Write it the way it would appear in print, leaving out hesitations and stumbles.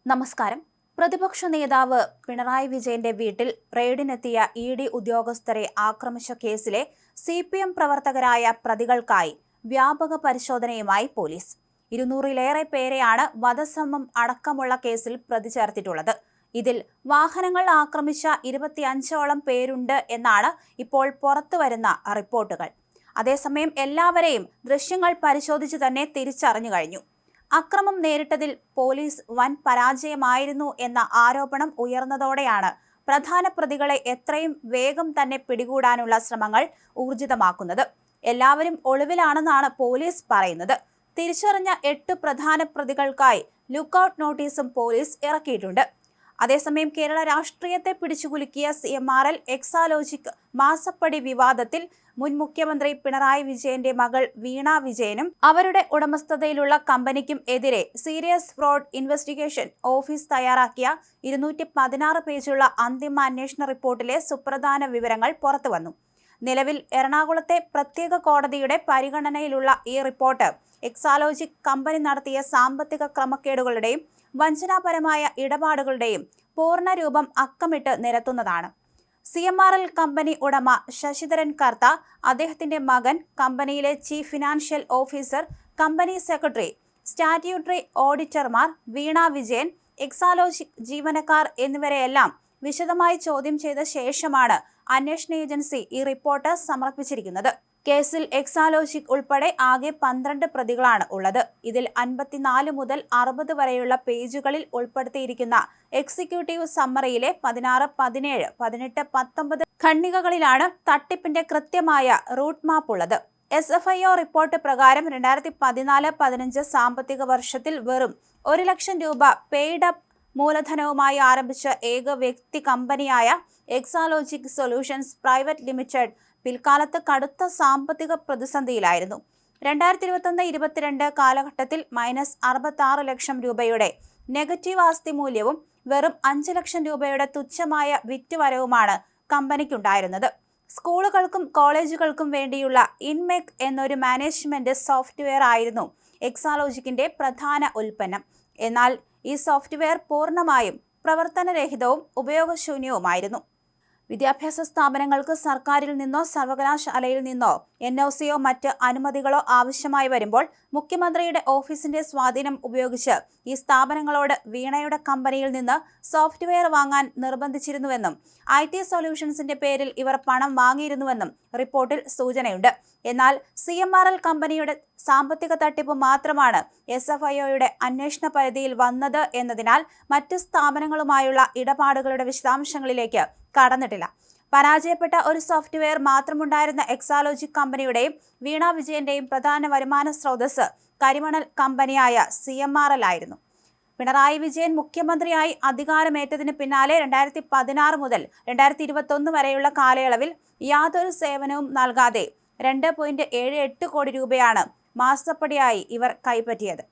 നമസ്കാരം. പ്രതിപക്ഷ നേതാവ് പിണറായി വിജയന്റെ വീട്ടിൽ റെയ്ഡിനെത്തിയ ഇഡി ഉദ്യോഗസ്ഥരെ ആക്രമിച്ച കേസിലെ CPM പ്രവർത്തകരായ പ്രതികൾക്കായി വ്യാപക പരിശോധനയുമായി പോലീസ്. 200-ലേറെ പേരെയാണ് വധശ്രമം അടക്കമുള്ള കേസിൽ പ്രതി ചേർത്തിട്ടുള്ളത്. ഇതിൽ വാഹനങ്ങൾ ആക്രമിച്ച 25ഓളം പേരുണ്ട് എന്നാണ് ഇപ്പോൾ പുറത്തുവരുന്ന റിപ്പോർട്ടുകൾ. അതേസമയം എല്ലാവരെയും ദൃശ്യങ്ങൾ പരിശോധിച്ച് തന്നെ തിരിച്ചറിഞ്ഞു കഴിഞ്ഞു. അക്രമം നേരിട്ടതിൽ പോലീസ് വൻ പരാജയമായിരുന്നു എന്ന ആരോപണം ഉയർന്നതോടെയാണ് പ്രധാന പ്രതികളെ എത്രയും വേഗം തന്നെ പിടികൂടാനുള്ള ശ്രമങ്ങൾ ഊർജിതമാക്കുന്നത്. എല്ലാവരും ഒളിവിലാണെന്നാണ് പോലീസ് പറയുന്നത്. തിരിച്ചറിഞ്ഞ 8 പ്രധാന പ്രതികൾക്കായി ലുക്കൌട്ട് നോട്ടീസും പോലീസ് ഇറക്കിയിട്ടുണ്ട്. അതേസമയം കേരള രാഷ്ട്രീയത്തെ പിടിച്ചുകുലുക്കിയ CMRL എക്സാലോജിക് മാസപ്പടി വിവാദത്തിൽ മുൻ മുഖ്യമന്ത്രി പിണറായി വിജയന്റെ മകൾ വീണ വിജയനും അവരുടെ ഉടമസ്ഥതയിലുള്ള കമ്പനിക്കും എതിരെ സീരിയസ് ഫ്രോഡ് ഇൻവെസ്റ്റിഗേഷൻ ഓഫീസ് തയ്യാറാക്കിയ 216 പേജുള്ള അന്തിമ അന്വേഷണ റിപ്പോർട്ടിലെ സുപ്രധാന വിവരങ്ങൾ പുറത്തുവന്നു. നിലവിൽ എറണാകുളത്തെ പ്രത്യേക കോടതിയുടെ പരിഗണനയിലുള്ള ഈ റിപ്പോർട്ട് എക്സാലോജിക് കമ്പനി നടത്തിയ സാമ്പത്തിക ക്രമക്കേടുകളുടെയും വഞ്ചനാപരമായ ഇടപാടുകളുടെയും പൂർണ്ണരൂപം അക്കമിട്ട് നിരത്തുന്നതാണ്. CMRL കമ്പനി ഉടമ ശശിധരൻ കർത്ത, അദ്ദേഹത്തിന്റെ മകൻ, കമ്പനിയിലെ chief financial officer, company secretary, statutory ഓഡിറ്റർമാർ, വീണ വിജയൻ, എക്സാലോജിക് ജീവനക്കാർ എന്നിവരെയെല്ലാം വിശദമായി ചോദ്യം ചെയ്ത ശേഷമാണ് അന്വേഷണ ഏജൻസി ഈ റിപ്പോർട്ട് സമർപ്പിച്ചിരിക്കുന്നത്. കേസിൽ എക്സാലോജിക് ഉൾപ്പെടെ ആകെ 12 പ്രതികളാണ് ഉള്ളത്. ഇതിൽ 54 മുതൽ 60 വരെയുള്ള പേജുകളിൽ ഉൾപ്പെടുത്തിയിരിക്കുന്ന എക്സിക്യൂട്ടീവ് സമ്മറിയിലെ 16, 17, 18, 19 ഖണ്ഡികകളിലാണ് തട്ടിപ്പിന്റെ കൃത്യമായ റൂട്ട് മാപ്പ് ഉള്ളത്. SFIO റിപ്പോർട്ട് പ്രകാരം 2014-15 സാമ്പത്തിക വർഷത്തിൽ വെറും 1 ലക്ഷം രൂപ പെയ്ഡ് അപ്പ് മൂലധനവുമായി ആരംഭിച്ച ഏക വ്യക്തി കമ്പനിയായ എക്സാലോജിക് സൊല്യൂഷൻസ് പ്രൈവറ്റ് ലിമിറ്റഡ് പിൽക്കാലത്ത് കടുത്ത സാമ്പത്തിക പ്രതിസന്ധിയിലായിരുന്നു. 2021-22 കാലഘട്ടത്തിൽ -66 ലക്ഷം രൂപയുടെ നെഗറ്റീവ് ആസ്തി മൂല്യവും വെറും 5 ലക്ഷം രൂപയുടെ തുച്ഛമായ വിറ്റുവരവുമാണ് കമ്പനിക്കുണ്ടായിരുന്നത്. സ്കൂളുകൾക്കും കോളേജുകൾക്കും വേണ്ടിയുള്ള ഇൻമെക് എന്നൊരു മാനേജ്മെന്റ് സോഫ്റ്റ്വെയർ ആയിരുന്നു എക്സാലോജിക്കിന്റെ പ്രധാന ഉൽപ്പന്നം. എന്നാൽ ഈ സോഫ്റ്റ്വെയർ പൂർണ്ണമായും പ്രവർത്തനരഹിതവും ഉപയോഗശൂന്യവുമായിരുന്നു. വിദ്യാഭ്യാസ സ്ഥാപനങ്ങൾക്ക് സർക്കാരിൽ നിന്നോ സർവകലാശാലയിൽ നിന്നോ NOCയോ മറ്റ് അനുമതികളോ ആവശ്യമായി വരുമ്പോൾ മുഖ്യമന്ത്രിയുടെ ഓഫീസിന്റെ സ്വാധീനം ഉപയോഗിച്ച് ഈ സ്ഥാപനങ്ങളോട് വീണയുടെ കമ്പനിയിൽ നിന്ന് സോഫ്റ്റ്വെയർ വാങ്ങാൻ നിർബന്ധിച്ചിരുന്നുവെന്നും IT സൊല്യൂഷൻസിന്റെ പേരിൽ ഇവർ പണം വാങ്ങിയിരുന്നുവെന്നും റിപ്പോർട്ടിൽ സൂചനയുണ്ട്. എന്നാൽ CMRL കമ്പനിയുടെ സാമ്പത്തിക തട്ടിപ്പ് മാത്രമാണ് SFIOയുടെ അന്വേഷണ പരിധിയിൽ വന്നത് എന്നതിനാൽ മറ്റ് സ്ഥാപനങ്ങളുമായുള്ള ഇടപാടുകളുടെ വിശദാംശങ്ങളിലേക്ക് കടന്നിട്ടില്ല. പരാജയപ്പെട്ട ഒരു സോഫ്റ്റ്വെയർ മാത്രമുണ്ടായിരുന്ന എക്സാലോജിക് കമ്പനിയുടെയും വീണ വിജയന്റെയും പ്രധാന വരുമാന സ്രോതസ് കരിമണൽ കമ്പനിയായ CMRL ആയിരുന്നു. പിണറായി വിജയൻ മുഖ്യമന്ത്രിയായി അധികാരമേറ്റതിന് പിന്നാലെ 2016 മുതൽ 2021 വരെയുള്ള കാലയളവിൽ യാതൊരു സേവനവും നൽകാതെ 2.78 കോടി രൂപയാണ് മാസപ്പടിയായി ഇവർ കൈപ്പറ്റിയത്.